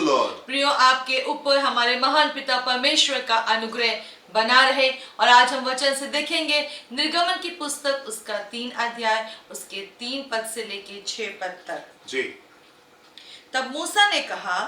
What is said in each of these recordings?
the Lord. प्रियो, आपके ऊपर हमारे महान पिता परमेश्वर का अनुग्रह बना रहे। और आज हम वचन से देखेंगे निर्गमन की पुस्तक उसका 3 अध्याय उसके 3 पद से लेके 6 पद तक। जी। तब मूसा ने कहा,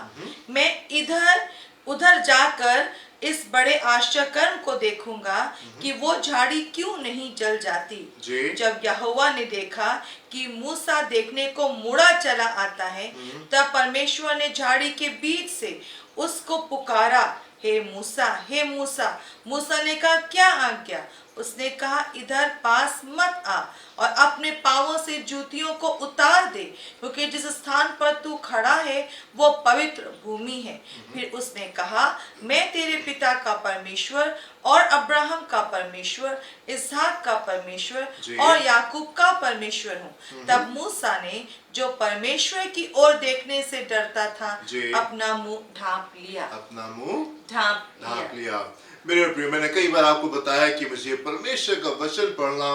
मैं इधर उधर जाकर इस बड़े आश्चर्य कर्म को देखूंगा कि वो झाड़ी क्यों नहीं जल जाती। जी। जब यहोवा ने देखा कि मूसा देखने को मुड़ा चला आता है, तब परमेश्वर ने झाड़ी के बीच से उसको पुकारा, हे मूसा, हे मूसा। मूसा ने कहा, क्या आज्ञा? उसने कहा, इधर पास मत आ और अपने पांवों से जूतियों को उतार दे, क्योंकि जिस स्थान पर तू खड़ा है वो पवित्र भूमि है। फिर उसने कहा, मैं तेरे पिता का परमेश्वर और अब्राहम का परमेश्वर, इसहाक का परमेश्वर और याकूब का परमेश्वर हूँ। तब मूसा ने, जो परमेश्वर की ओर देखने से डरता था, अपना मुंह ढांप लिया। अपना मुंह ढांप लिया। मेरे प्रिय, मैंने कई बार आपको बताया कि मुझे परमेश्वर का वचन पढ़ना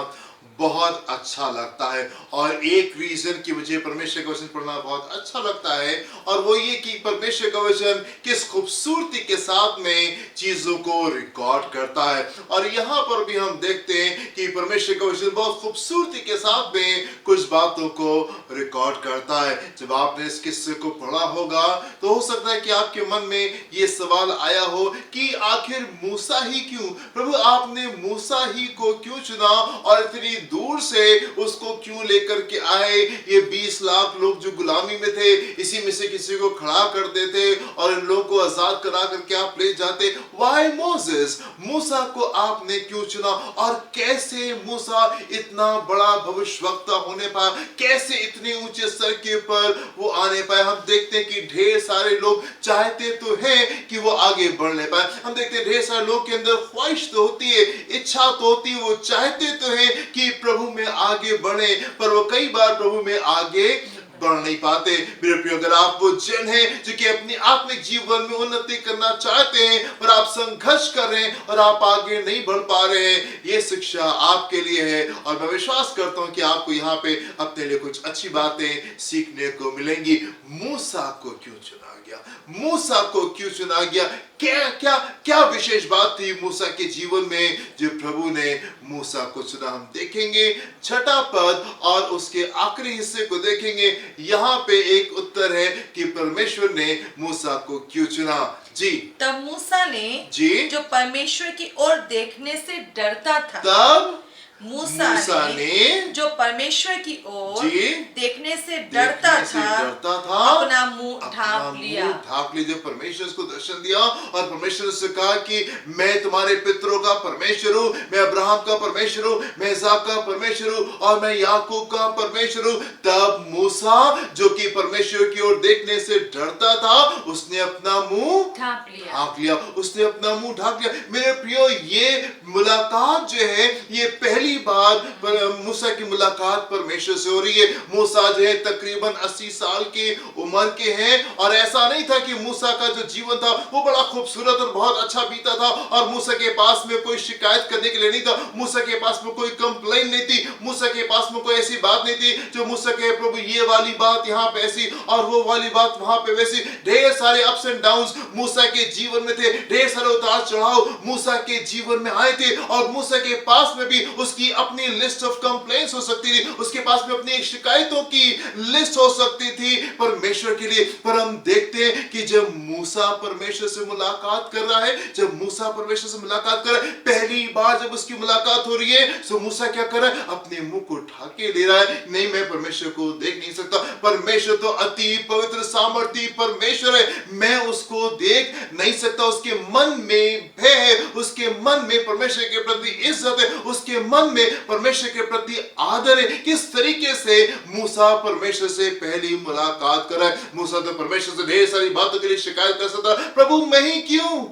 बहुत अच्छा लगता है, और एक रीजन कि मुझे परमेश्वर का वचन पढ़ना बहुत अच्छा लगता है, और वो ये कि परमेश्वर का वचन किस खूबसूरती के साथ में चीजों को रिकॉर्ड करता है। और यहाँ पर भी हम देखते हैं कि परमेश्वर का वचन बहुत खूबसूरती के साथ में कुछ बातों को रिकॉर्ड करता है। जब आपने इस किस्से को पढ़ा होगा तो हो सकता है कि आपके मन में ये सवाल आया हो कि आखिर मूसा ही क्यों? प्रभु, आपने मूसा ही को क्यों चुना और इतनी दूर से उसको क्यों लेकर के आए? ये 20 लाख लोग जो गुलामी में थे, इसी में से किसी को खड़ा कर देते और इन लोगों को आजाद करा करके आप ले जाते। Why Moses? मूसा को आपने क्यों चुना? और कैसे मूसा इतना बड़ा भविष्यवक्ता होने पाया? कैसे इतने ऊंचे स्तर के पर वो आने पाए? हम देखते हैं कि ढेर सारे लोग चाहते तो हैं कि वो आगे बढ़ने पाए। हम देखते हैं ढेर सारे लोग के अंदर ख्वाहिश तो होती है, इच्छा तो होती है, वो चाहते तो हैं कि प्रभु में आगे बढ़े, पर वो कई बार प्रभु में आगे बढ़ नहीं पाते। मेरे प्रिय, अगर आप वो जन हैं जो कि अपनी आत्मिक जीवन में उन्नति करना चाहते हैं पर आप संघर्ष कर रहे हैं और आप आगे नहीं बढ़ पा रहे हैं, ये शिक्षा आपके लिए है। और मैं विश्वास करता हूं कि आपको यहाँ पे अपने लिए कुछ अच्छी बातें सीखने को मिलेंगी। मूसा को क्यों चुना गया? मूसा को क्यों चुना गया? क्या क्या क्या विशेष बात थी मूसा के जीवन में जो प्रभु ने मूसा को चुना? हम देखेंगे 6 पद और उसके आखिरी हिस्से को देखेंगे। यहाँ पे एक उत्तर है कि परमेश्वर ने मूसा को क्यों चुना। जी। तब मूसा ने, जो परमेश्वर की ओर देखने से डरता था, तब मूसा ने जो परमेश्वर की ओर देखने से डरता था, अपना मुंह ढांप लिया। परमेश्वर को दर्शन दिया और परमेश्वर से कहा कि मैं तुम्हारे पितरों का परमेश्वर हूँ, मैं अब्राहम का परमेश्वर हूँ, मैं इसहाक का परमेश्वर हूँ और मैं याकूब का परमेश्वर हूँ। तब मूसा, जो कि परमेश्वर की ओर देखने से डरता था, उसने अपना मुंह ढांप लिया। उसने अपना मुंह ढांप लिया। मेरे प्रियो, ये मुलाकात जो है, ये पहली बार मूसा की मुलाकात परमेश्वर से हो रही है। मूसा जो है तकरीबन 80 साल की उम्र के हैं, और ऐसा नहीं था कि मूसा का जो जीवन था वो बड़ा खूबसूरत और बहुत अच्छा बीता था और मूसा के पास में कोई शिकायत करने के लिए नहीं था, मूसा के पास में कोई कंप्लेन नहीं थी, मूसा के पास में कोई ऐसी बात नहीं थी जो मूसा के, प्रभु ये वाली बात यहाँ पे ऐसी और वो वाली बात वहां पे वैसी। ढेर सारे अप्स एंड डाउन्स मूसा के जीवन में थे, ढेर सारे उतार चढ़ाव मूसा के जीवन में आए थे, और मूसा के पास में भी उसकी अपनी लिस्ट ऑफ कंप्लेंट्स हो सकती थी, उसके पास में अपनी शिकायतों की लिस्ट हो सकती थी परमेश्वर के लिए। पर हम देखते हैं कि जब मूसा परमेश्वर से मुलाकात कर रहा है, जब मूसा परमेश्वर से मुलाकात कर रहा है, पहली बार जब उसकी मुलाकात हो रही है, तो मूसा क्या कर रहा है? अपने मुंह को ढाके ले रहा है। नहीं, मैं परमेश्वर को देख नहीं सकता, परमेश्वर तो अति पवित्र सामर्थी परमेश्वर है, मैं उसको देख नहीं सकता। उसके मन में भय है, उसके मन में परमेश्वर के प्रति इज्जत है, उसके मन में परमेश्वर के प्रति आदर है। किस तरीके से मूसा परमेश्वर से पहली मुलाकात कर रहा है। मूसा तो परमेश्वर से ढेर सारी बातों के लिए शिकायत कर सकता, प्रभु मैं ही क्यों,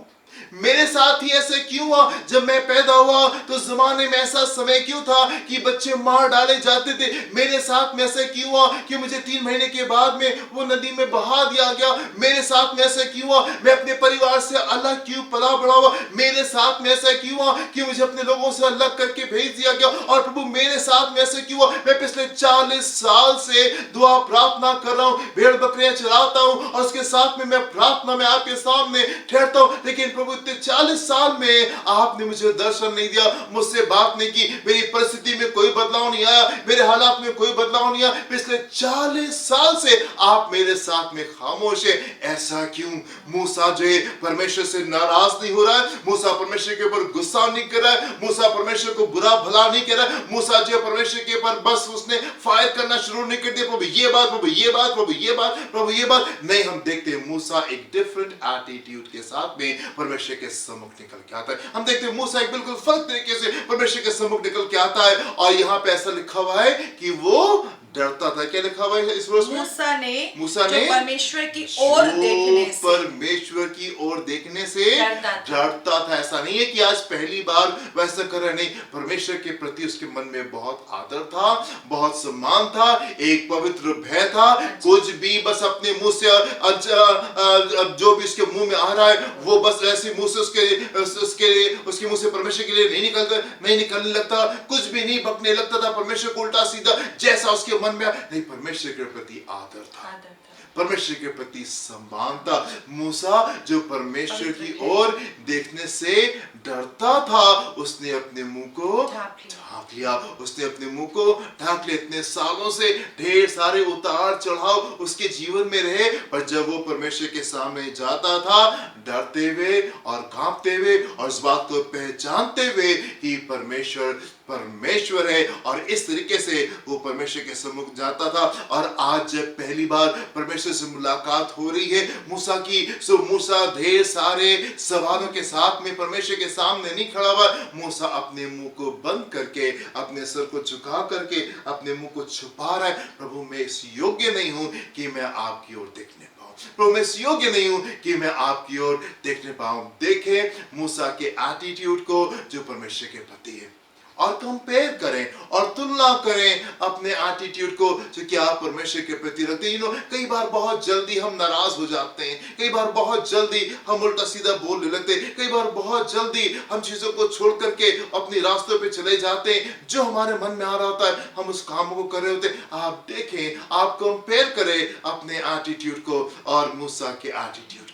मेरे साथ ही ऐसे क्यों हुआ? जब मैं पैदा हुआ तो जमाने में ऐसा समय क्यों था कि बच्चे मार डाले जाते थे? मेरे साथ में ऐसा क्यों हुआ कि मुझे 3 महीने के बाद में वो नदी में बहा दिया गया? मेरे साथ में ऐसा क्यों हुआ? मैं अपने परिवार से अलग क्यों पला बड़ा हुआ? मेरे साथ में ऐसा क्यों हुआ कि मुझे अपने लोगों से अलग करके भेज दिया गया? और प्रभु मेरे साथ में ऐसा क्यों हुआ? मैं पिछले 40 साल से दुआ प्रार्थना कर रहा हूँ, भेड़ बकरियां चराता हूँ और उसके साथ में मैं प्रार्थना में आपके सामने ठहरता हूँ, लेकिन प्रभु इतने 40 साल में आपने मुझे दर्शन नहीं दिया, मुझसे बात नहीं की, मेरी परिस्थिति में कोई बदलाव नहीं आया, मेरे हालात में कोई बदलाव नहीं आया। पिछले 40 साल से आप मेरे साथ में खामोश है, ऐसा क्यों? मूसा जो है परमेश्वर से नाराज नहीं हो रहा है, मूसा परमेश्वर के ऊपर गुस्सा नहीं कर रहा है, मूसा परमेश्वर को बुरा भला नहीं कर रहा है, मूसा जो है परमेश्वर के ऊपर बस उसने फायर करना शुरू नहीं कर दिया, प्रभु ये बात, प्रभु ये बात, प्रभु ये बात, प्रभु ये बात नहीं। हम देखते हैं मूसा एक डिफरेंट एटीट्यूड के साथ में परमेश्वर के सम्मुख निकल के आता है। हम देखते हैं मूसा एक बिल्कुल फर्क तरीके से परमेश्वर के सम्मुख निकल के आता है, और यहाँ पे ऐसा लिखा हुआ है कि वो डरता था। क्या लिखा हुआ है इस वर्ष में? मूसा ने जो परमेश्वर की ओर देखने से, परमेश्वर की ओर देखने से डरता था। ऐसा नहीं है कि आज पहली बार वैसा कर रहा, नहीं, परमेश्वर के प्रति उसके मन में बहुत आदर था, बहुत सम्मान था, एक पवित्र भय था। कुछ भी बस अपने मुंह से जो भी उसके मुंह में आ रहा है वो बस ऐसे मुंह से उसके मुंह से परमेश्वर के लिए नहीं निकलने लगता, कुछ भी नहीं बकने लगता था परमेश्वर को, उल्टा सीधा जैसा उसके मन में नहीं, परमेश्वर के प्रति आदर था, परमेश्वर के प्रति सम्मान था। मूसा जो परमेश्वर की ओर देखने से डरता था, उसने अपने मुंह को ढांक लिया, उसने अपने मुंह को ढांक लिया। इतने सालों से ढेर सारे उतार चढ़ाव उसके जीवन में रहे, पर जब वो परमेश्वर के सामने जाता था डरते हुए और कांपते हुए और इस बात को पहचानते हुए कि परमेश्वर है, और इस तरीके से वो परमेश्वर के सम्मुख जाता था। और आज जब पहली बार परमेश्वर से मुलाकात हो रही है मूसा की, सो मूसा ढेर सारे सवालों के साथ में परमेश्वर के सामने नहीं खड़ा हुआ। मूसा अपने मुंह को बंद करके, अपने सर को झुका करके अपने मुंह को छुपा रहा है। प्रभु मैं इस योग्य नहीं हूं कि मैं आपकी ओर देखने पाऊं, प्रभु मैं इस योग्य नहीं हूं कि मैं आपकी ओर देखने पाऊं। देखें मूसा के एटीट्यूड को जो परमेश्वर के प्रति है, और कंपेयर करें और तुलना करें अपने एटीट्यूड को जो कि आप परमेश्वर के प्रति रखते हैं। कई बार बहुत जल्दी हम नाराज हो जाते हैं, कई बार बहुत जल्दी हम उल्टा सीधा बोलने लगते हैं, कई बार बहुत जल्दी हम चीजों को छोड़ करके अपने रास्तों पे चले जाते हैं, जो हमारे मन में आ रहा होता है हम उस काम को कर रहे होते हैं। आप देखें, आप कंपेयर करें अपने एटीट्यूड को और मूसा के एटीट्यूड को।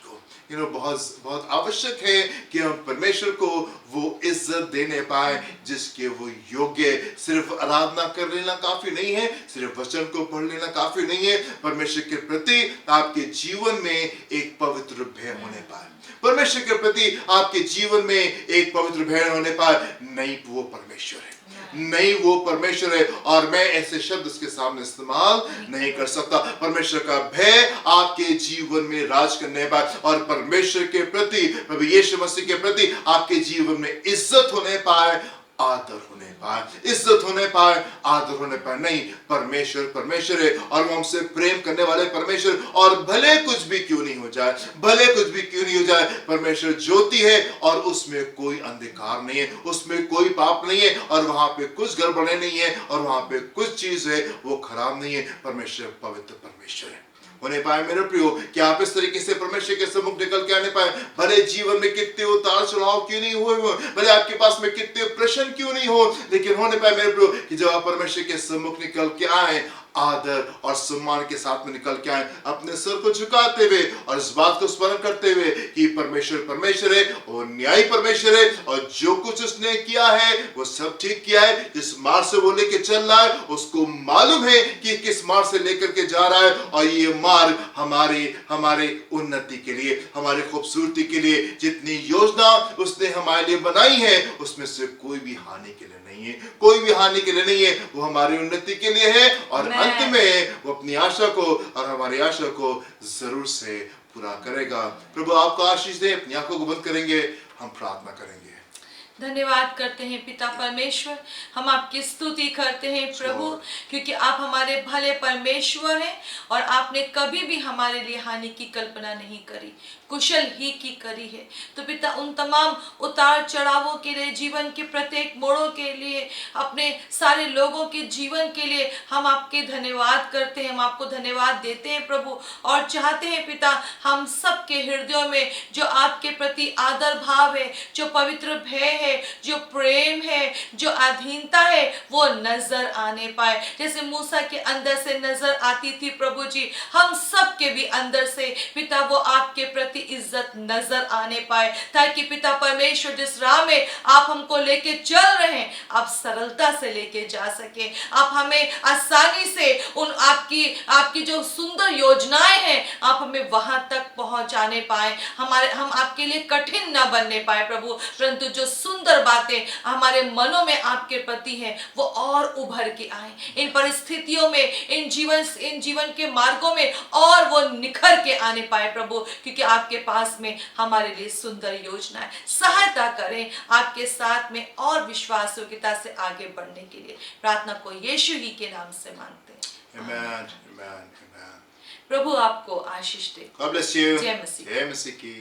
बहुत आवश्यक है कि हम परमेश्वर को वो इज्जत देने पाए जिसके वो योग्य। सिर्फ आराधना कर लेना काफी नहीं है, सिर्फ वचन को पढ़ लेना काफी नहीं है। परमेश्वर के प्रति आपके जीवन में एक पवित्र भय होने पाए, परमेश्वर के प्रति आपके जीवन में एक पवित्र भय होने पाए। नहीं वो परमेश्वर है, नहीं वो परमेश्वर है, और मैं ऐसे शब्द उसके सामने इस्तेमाल नहीं कर सकता। परमेश्वर का भय आपके जीवन में राज करने पाए, और परमेश्वर के प्रति, प्रभु यीशु मसीह के प्रति आपके जीवन में इज्जत होने पाए, आदर होने पाए, इज्जत होने पाए, आदर होने पाए। नहीं, परमेश्वर है, और वो हमसे प्रेम करने वाले परमेश्वर, और भले कुछ भी क्यों नहीं हो जाए, भले कुछ भी क्यों नहीं हो जाए, परमेश्वर ज्योति है और उसमें कोई अंधकार नहीं है, उसमें कोई पाप नहीं है, और वहां पे कुछ गड़बड़े नहीं है, और वहां पे कुछ चीज है वो खराब नहीं है। परमेश्वर पवित्र परमेश्वर है। होने पाए मेरे प्रियो कि आप इस तरीके से परमेश्वर के सम्मुख निकल के आने पाए, भले जीवन में कितने उतार चढ़ाव क्यों नहीं हुए, भले आपके पास में कितने प्रश्न क्यों नहीं हो, लेकिन होने पाए मेरे प्रियो कि जब आप परमेश्वर के सम्मुख निकल के आए, आदर और सम्मान के साथ में निकल के आए, अपने सर को झुकाते हुए और इस बात को स्मरण करते हुए कि परमेश्वर है, और न्यायी परमेश्वर है, और जो कुछ उसने किया है वो सब ठीक किया है। जिस मार्ग से वो लेके चल रहा है उसको मालूम है कि किस मार्ग से लेकर के जा रहा है, और ये मार्ग हमारे उन्नति के लिए, हमारे खूबसूरती के लिए, जितनी योजना उसने हमारे लिए बनाई है उसमें से कोई भी हानि के लिए नहीं है, कोई भी हानि के लिए नहीं है, वो हमारी उन्नति के लिए है, और अंत में वो अपनी आशा को और हमारी आशा को जरूर से पूरा करेगा। प्रभु आपको आशीष दे। अपनी आंखों को बंद करेंगे, हम प्रार्थना करेंगे। धन्यवाद करते हैं पिता परमेश्वर, हम आपकी स्तुति करते हैं प्रभु, क्योंकि आप हमारे भले परमेश्वर हैं और आपने कभी भी हमारे लिए हानि की कल्पना नहीं करी, कुशल ही की करी है। तो पिता उन तमाम उतार चढ़ावों के लिए, जीवन के प्रत्येक मोड़ों के लिए, अपने सारे लोगों के जीवन के लिए हम आपके धन्यवाद करते हैं, हम आपको धन्यवाद देते हैं प्रभु, और चाहते हैं पिता हम सबके हृदयों में जो आपके प्रति आदर भाव है, जो पवित्र भय है, जो प्रेम है, जो अधीनता है, वो नजर आने पाए। जैसे मूसा के अंदर से नजर आती थी प्रभु जी, हम सब के भी अंदर से पिता वो आपके प्रति इज्जत नजर आने पाए, ताकि पिता परमेश्वर जिस राह में आप हमको लेके चल रहे हैं, आप सरलता से लेके जा सके, आप हमें आसानी से उन आपकी जो सुंदर योजनाएं हैं, आप हमें वहां तक पहुंचाने पाए। हम आपके लिए कठिन ना बनने पाए प्रभु, परंतु जो सुंदर बातें हमारे मनों में आपके प्रति हैं, वो और उभर के आए इन परिस्थितियों में, इन जीवन के मार्गों में, और वो निखर के आने पाए प्रभु, क्योंकि आपके पास में हमारे लिए सुंदर योजना है। सहायता करें आपके साथ में और विश्वासयोग्यता से आगे बढ़ने के लिए। प्रार्थना को यीशु ही के नाम से मांगते हैं। Amen. Amen. Amen. प्रभु आपको आशीष दे। God bless you. जय मसीह। जय मसीह की।